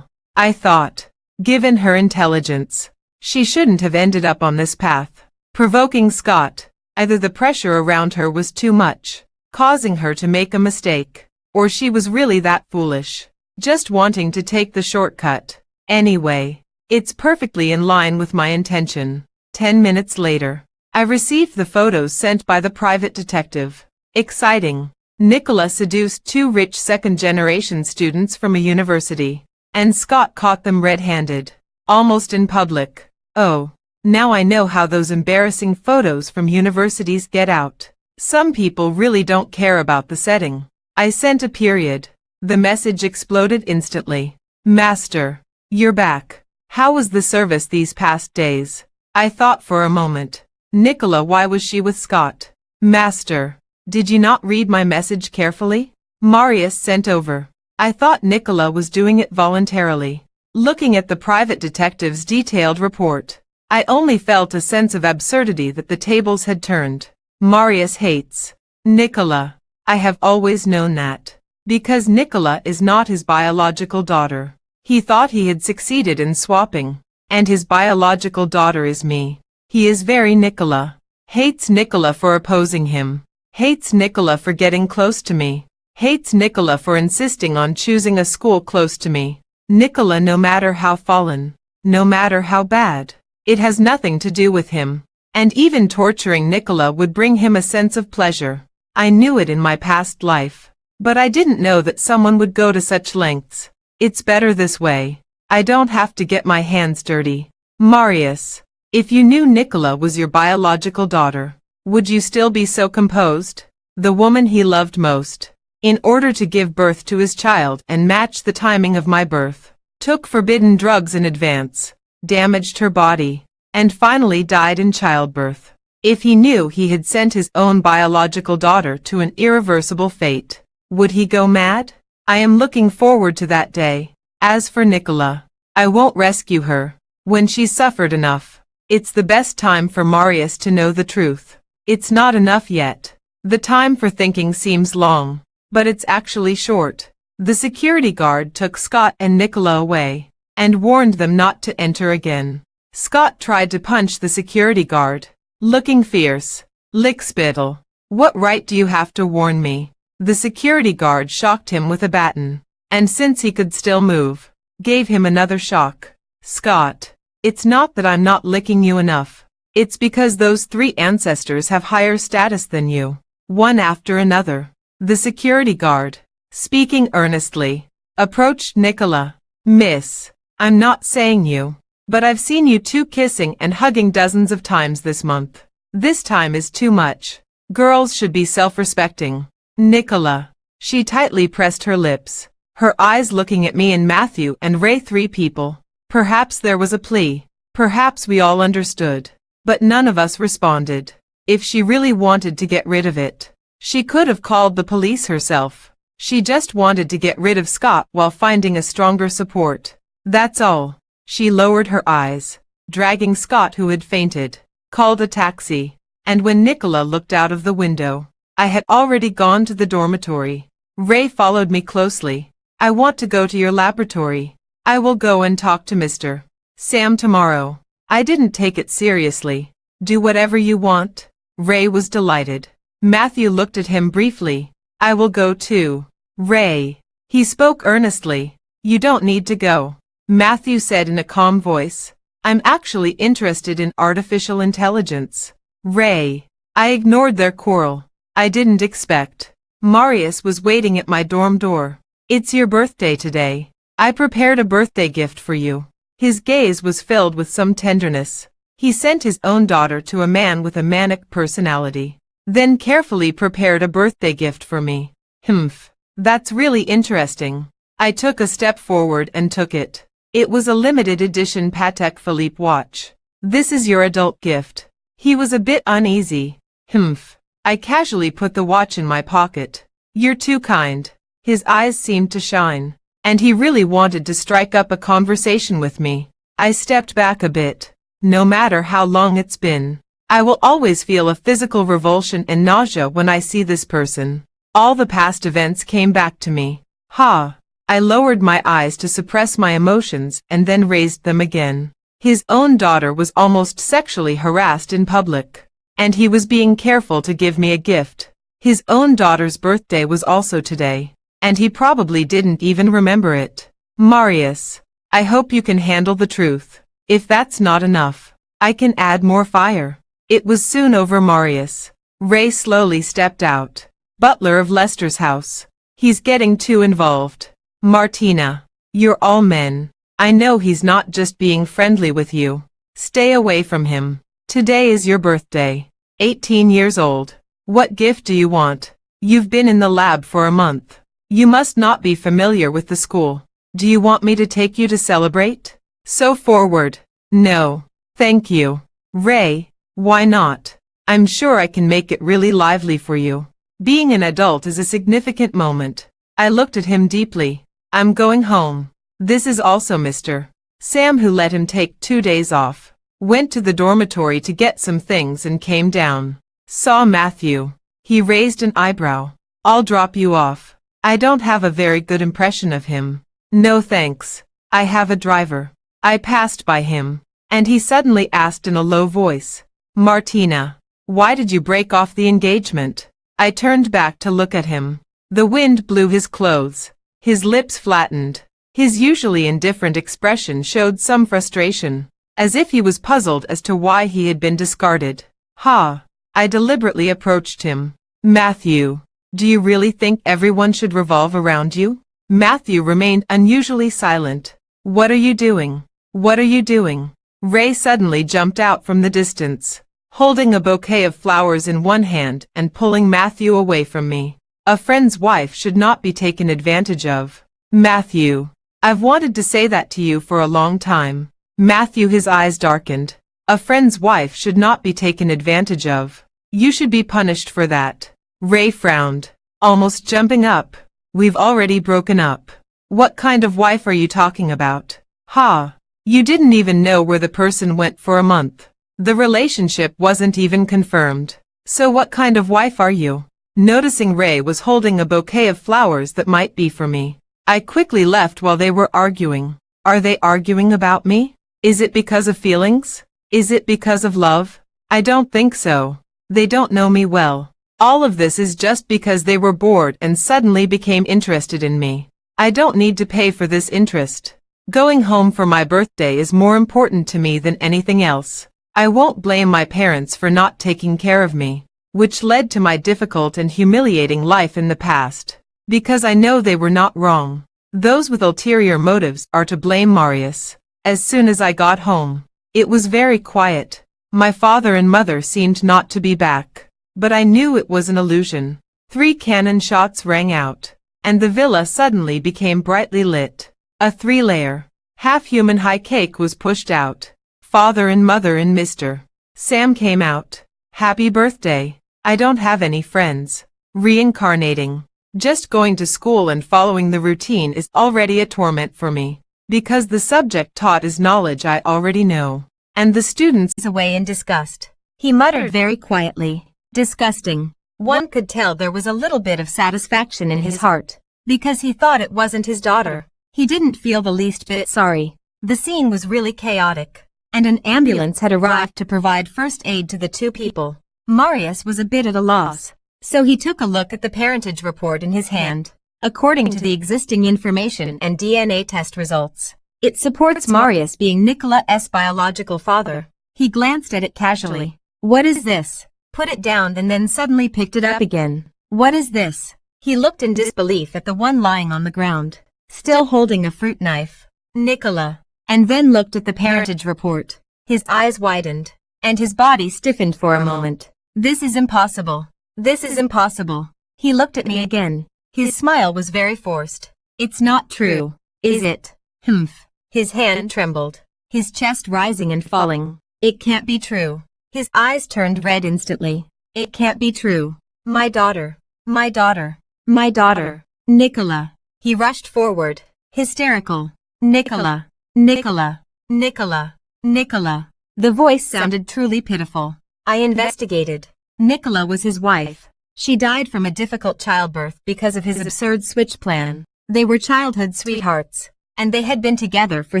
[SPEAKER 1] thought, given her intelligence, she shouldn't have ended up on this path, provoking Scott. Either the pressure around her was too much, causing her to make a mistake, or she was really that foolish, just wanting to take the shortcut. Anyway, it's perfectly in line with my intention. 10 minutes later, I received the photos sent by the private detective. Exciting. Nicola seduced two rich second-generation students from a university, and Scott caught them red-handed, almost in public. Oh, now I know how those embarrassing photos from universities get out. Some people really don't care about the setting. I sent a period. The message exploded instantly. Master, you're back. How was the service these past days? I thought for a moment. Nicola, why was she with Scott? Master, did you not read my message carefully? Marius sent over. I thought Nicola was doing it voluntarily. Looking at the private detective's detailed report, I only felt a sense of absurdity that the tables had turned. Marius hates Nicola. I have always known that. Because Nicola is not his biological daughter. He thought he had succeeded in swapping, and his biological daughter is me. He is very Nicola. Hates Nicola for opposing him. Hates Nicola for getting close to me. Hates Nicola for insisting on choosing a school close to me. Nicola, no matter how fallen, no matter how bad, it has nothing to do with him. And even torturing Nicola would bring him a sense of pleasure. I knew it in my past life. But I didn't know that someone would go to such lengths. It's better this way. I don't have to get my hands dirty. Marius, if you knew Nicola was your biological daughter, would you still be so composed? The woman he loved most, in order to give birth to his child and match the timing of my birth, took forbidden drugs in advance, damaged her body, and finally died in childbirth. If he knew he had sent his own biological daughter to an irreversible fate, would he go mad? I am looking forward to that day. As for Nicola, I won't rescue her. When she's suffered enough, it's the best time for Marius to know the truth. It's not enough yet. The time for thinking seems long, but it's actually short. The security guard took Scott and Nicola away, and warned them not to enter again. Scott tried to punch the security guard, looking fierce. Lickspittle, what right do you have to warn me? The security guard shocked him with a baton, and since he could still move, gave him another shock. Scott, it's not that I'm not licking you enough. It's because those three ancestors have higher status than you. One after another. The security guard, speaking earnestly, approached Nicola. Miss, I'm not saying you, but I've seen you two kissing and hugging dozens of times this month. This time is too much. Girls should be self-respecting. Nicola. She tightly pressed her lips, her eyes looking at me and Matthew and Ray, three people. Perhaps there was a plea. Perhaps we all understood. But none of us responded. If she really wanted to get rid of it, she could have called the police herself. She just wanted to get rid of Scott while finding a stronger support. That's all. She lowered her eyes, dragging Scott, who had fainted, called a taxi, and when Nicola looked out of the window, I had already gone to the dormitory. Ray followed me closely. I want to go to your laboratory. I will go and talk to Mr. Sam tomorrow. I didn't take it seriously. Do whatever you want. Ray was delighted. Matthew looked at him briefly. I will go too. Ray. He spoke earnestly. You don't need to go. Matthew said in a calm voice. I'm actually interested in artificial intelligence. Ray. I ignored their quarrel. I didn't expect. Marius was waiting at my dorm door. It's your birthday today. I prepared a birthday gift for you. His gaze was filled with some tenderness. He sent his own daughter to a man with a manic personality, then carefully prepared a birthday gift for me. Humph. That's really interesting. I took a step forward and took it. It was a limited edition Patek Philippe watch. This is your adult gift. He was a bit uneasy. Humph. I casually put the watch in my pocket. You're too kind. His eyes seemed to shine, and he really wanted to strike up a conversation with me. I stepped back a bit. No matter how long it's been, I will always feel a physical revulsion and nausea when I see this person. All the past events came back to me. Ha! I lowered my eyes to suppress my emotions and then raised them again. His own daughter was almost sexually harassed in public, and he was being careful to give me a gift. His own daughter's birthday was also today, and he probably didn't even remember it. Marius, I hope you can handle the truth. If that's not enough, I can add more fire. It was soon over. Marius. Ray slowly stepped out. butler of Lester's house. He's getting too involved. Martina, you're all men. I know he's not just being friendly with you. Stay away from him. Today is your birthday. 18 years old. What gift do you want? You've been in the lab for a month. You must not be familiar with the school. Do you want me to take you to celebrate? So forward. No. Thank you. Ray, why not? I'm sure I can make it really lively for you. Being an adult is a significant moment. I looked at him deeply. I'm going home. This is also Mr. Sam, who let him take 2 days off. Went to the dormitory to get some things and came down. Saw Matthew. He raised an eyebrow. I'll drop you off. I don't have a very good impression of him. No thanks. I have a driver. I passed by him, and he suddenly asked in a low voice, Martina, why did you break off the engagement? I turned back to look at him. The wind blew his clothes. His lips flattened. His usually indifferent expression showed some frustration, as if he was puzzled as to why he had been discarded. Ha! I deliberately approached him. Matthew, do you really think everyone should revolve around you? Matthew remained unusually silent. What are you doing? What are you doing? Ray suddenly jumped out from the distance, holding a bouquet of flowers in one hand and pulling Matthew away from me. A friend's wife should not be taken advantage of. Matthew, I've wanted to say that to you for a long time. Matthew, his eyes darkened. A friend's wife should not be taken advantage of. You should be punished for that. Ray frowned, almost jumping up. We've already broken up. What kind of wife are you talking about? Ha! You didn't even know where the person went for a month. The relationship wasn't even confirmed. So what kind of wife are you? Noticing Ray was holding a bouquet of flowers that might be for me, I quickly left while they were arguing. Are they arguing about me? Is it because of feelings? Is it because of love? I don't think so. They don't know me well. All of this is just because they were bored and suddenly became interested in me. I don't need to pay for this interest. Going home for my birthday is more important to me than anything else. I won't blame my parents for not taking care of me, which led to my difficult and humiliating life in the past, because I know they were not wrong. Those with ulterior motives are to blame. Marius. As soon as I got home, it was very quiet. My father and mother seemed not to be back, but I knew it was an illusion. 3 cannon shots rang out, and the villa suddenly became brightly lit. A 3-layer, half-human high cake was pushed out. Father and mother and Mr. Sam came out. Happy birthday. I don't have any friends. Reincarnating. Just going to school and following the routine is already a torment for me, because the subject taught is knowledge I already know, and the students
[SPEAKER 2] away in disgust. He muttered very quietly, disgusting. One could tell there was a little bit of satisfaction in his heart, because he thought it wasn't his daughter. He didn't feel the least bit sorry. The scene was really chaotic, and an ambulance had arrived to provide first aid to the 2 people. Marius was a bit at a loss, so he took a look at the parentage report in his hand. According to the existing information and DNA test results, it supports Marius being Nicola's biological father. He glanced at it casually. What is this? Put it down and then suddenly picked it up again. What is this? He looked in disbelief at the one lying on the ground, still holding a fruit knife. Nicola. And then looked at the parentage report. His eyes widened, and his body stiffened for a moment. This is impossible. This is impossible. He looked at me again. His smile was very forced. It's not true, is it? Humph. His hand trembled, his chest rising and falling. It can't be true. His eyes turned red instantly. It can't be true. My daughter. My daughter. My daughter. Nicola. He rushed forward, hysterical. Nicola. Nicola. Nicola. Nicola. The voice sounded truly pitiful. I investigated. Nicola was his wife. She died from a difficult childbirth because of his absurd switch plan. They were childhood sweethearts, and they had been together for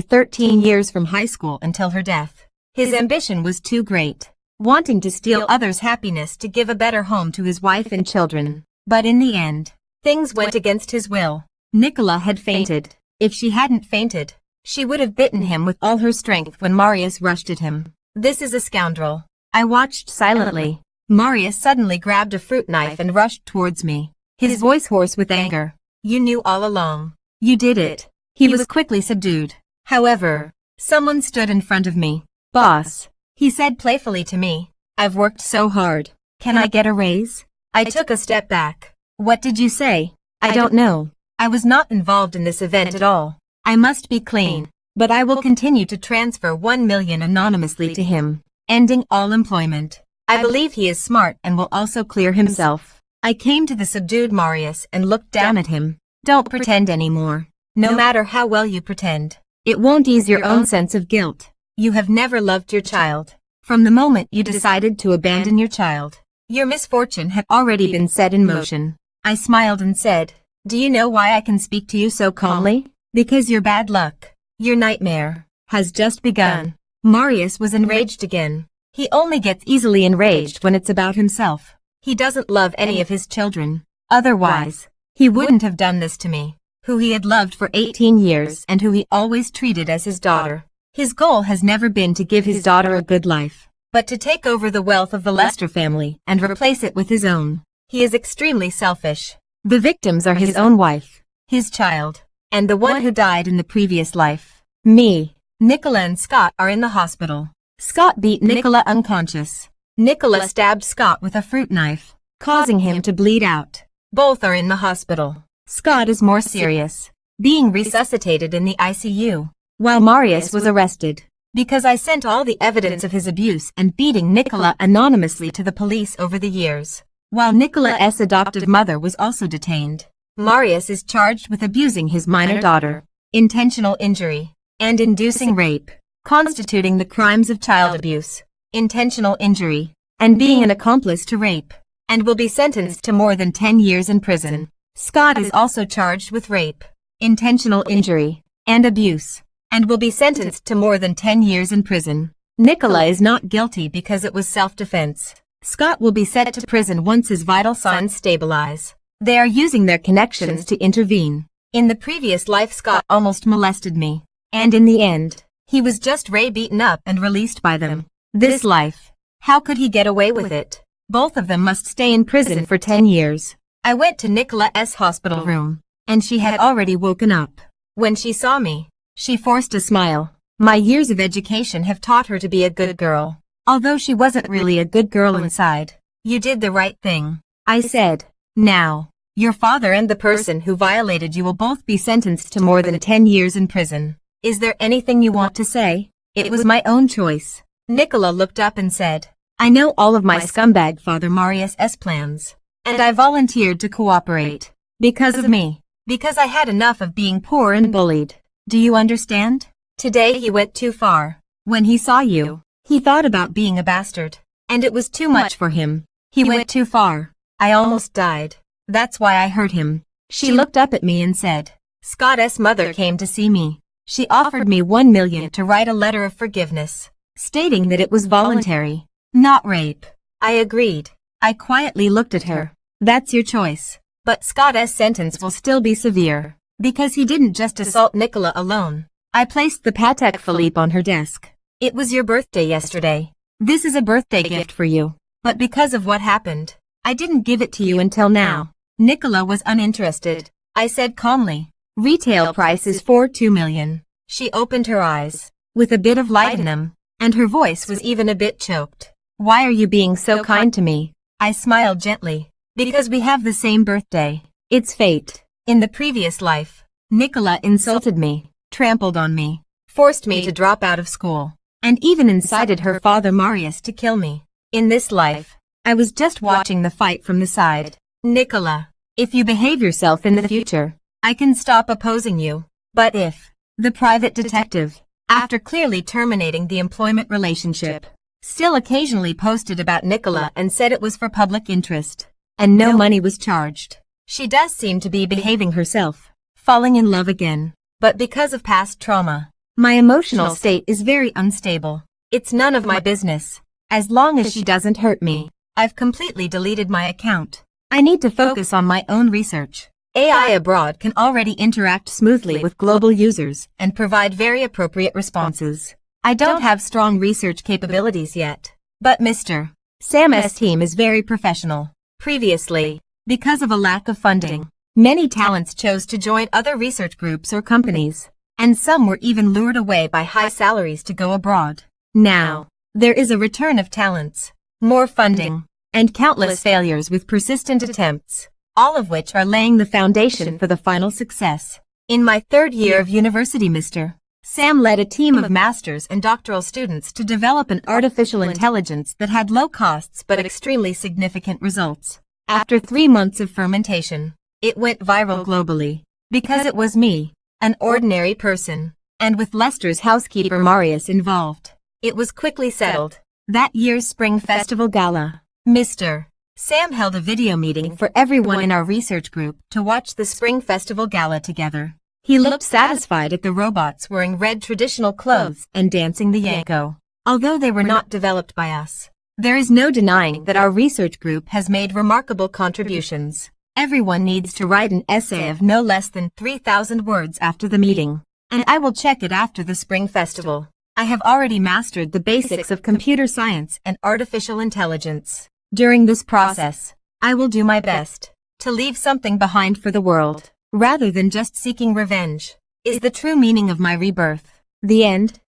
[SPEAKER 2] 13 years from high school until her death. His ambition was too great, wanting to steal others' happiness to give a better home to his wife and children. But in the end, things went against his will. Nicola had fainted. If she hadn't fainted, she would have bitten him with all her strength when Marius rushed at him. This is a scoundrel. I watched silently. Marius suddenly grabbed a fruit knife and rushed towards me, his voice hoarse with anger. You knew all along. You did it. He was quickly subdued. However, someone stood in front of me. Boss, he said playfully to me, I've worked so hard. Can I get a raise? I took a step back. What did you say? I don't know. I was not involved in this event at all. I must be clean, but I will continue to transfer 1 million anonymously to him, ending all employment. I believe he is smart and will also clear himself. I came to the subdued Marius and looked down at him. Don't pretend anymore. No matter how well you pretend, it won't ease your own sense of guilt. You have never loved your child. From the moment you decided to abandon your child, your misfortune had already been set in motion. I smiled and said, do you know why I can speak to you so calmly? Because your bad luck, your nightmare, has just begun. Marius was enraged again. He only gets easily enraged when it's about himself. He doesn't love any of his children. Otherwise, he wouldn't have done this to me, who he had loved for 18 years and who he always treated as his daughter. His goal has never been to give his daughter a good life, but to take over the wealth of the Lester family and replace it with his own. He is extremely selfish. The victims are his own wife, his child, and the one who died in the previous life. Me. Nicola and Scott are in the hospital. Scott beat Nicola unconscious. Nicola stabbed Scott with a fruit knife, causing him to bleed out. Both are in the hospital. Scott is more serious, being resuscitated in the ICU, while Marius was arrested, because I sent all the evidence of his abuse and beating Nicola anonymously to the police over the years, while Nicola's adoptive mother was also detained. Marius is charged with abusing his minor daughter, intentional injury, and inducing rape, constituting the crimes of child abuse, intentional injury, and being an accomplice to rape, and will be sentenced to more than 10 years in prison. Scott is also charged with rape, intentional injury, and abuse, and will be sentenced to more than 10 years in prison. Nicola is not guilty because it was self-defense. Scott will be sent to prison once his vital signs stabilize. They are using their connections to intervene. In the previous life, Scott almost molested me, and in the end, he was just beaten up and released by them. This life, how could he get away with it? Both of them must stay in prison for 10 years. I went to Nicola's hospital room, and she had already woken up. When she saw me, she forced a smile. My years of education have taught her to be a good girl, although she wasn't really a good girl inside. You did the right thing, I said. Now, your father and the person who violated you will both be sentenced to more than 10 years in prison. Is there anything you want to say? It was my own choice. Nicola looked up and said, I know all of my scumbag father Marius's plans, and I volunteered to cooperate. Because of me. Because I had enough of being poor and bullied. Do you understand? Today he went too far. When he saw you, he thought about being a bastard, and it was too much for him. He went too far. I almost died. That's why I hurt him. She looked up at me and said, Scott's mother came to see me. She offered me 1 million to write a letter of forgiveness, stating that it was voluntary, not rape. I agreed. I quietly looked at her. That's your choice. But Scott's sentence will still be severe, because he didn't just assault Nicola alone. I placed the Patek Philippe on her desk. It was your birthday yesterday. This is a birthday gift for you. But because of what happened, I didn't give it to you until now. Nicola was uninterested. I said calmly, retail price is for 2 million. She opened her eyes, with a bit of light in them, and her voice was even a bit choked. Why are you being so kind to me? I smiled gently. Because we have the same birthday. It's fate. In the previous life, Nicola insulted me, trampled on me, forced me to drop out of school, and even incited her father Marius to kill me. In this life, I was just watching the fight from the side. Nicola, if you behave yourself in the future, I can stop opposing you. But if the private detective, after clearly terminating the employment relationship, still occasionally posted about Nicola and said it was for public interest, and no money was charged, she does seem to be behaving herself, falling in love again. But because of past trauma, my emotional state is very unstable. It's none of my business. As long as she doesn't hurt me, I've completely deleted my account. I need to focus on my own research. AI abroad can already interact smoothly with global users and provide very appropriate responses. I don't have strong research capabilities yet, but Mr. Sam's team is very professional. Previously, because of a lack of funding, many talents chose to join other research groups or companies, and some were even lured away by high salaries to go abroad. Now, there is a return of talents, more funding, and countless failures with persistent attempts, all of which are laying the foundation for the final success. In my third year of university, Mr. Sam led a team of master's and doctoral students to develop an artificial intelligence that had low costs but extremely significant results. After 3 months of fermentation, it went viral globally, because it was me, an ordinary person, and with Lester's housekeeper Marius involved. It was quickly settled. That year's Spring Festival Gala, Mr. Sam held a video meeting for everyone in our research group to watch the Spring Festival Gala together. He looked satisfied at the robots wearing red traditional clothes and dancing the yanko. Although they were not developed by us, there is no denying that our research group has made remarkable contributions. Everyone needs to write an essay of no less than 3,000 words after the meeting, and I will check it after the Spring Festival. I have already mastered the basics of computer science and artificial intelligence. During this process, I will do my best to leave something behind for the world, rather than just seeking revenge, is the true meaning of my rebirth. The end.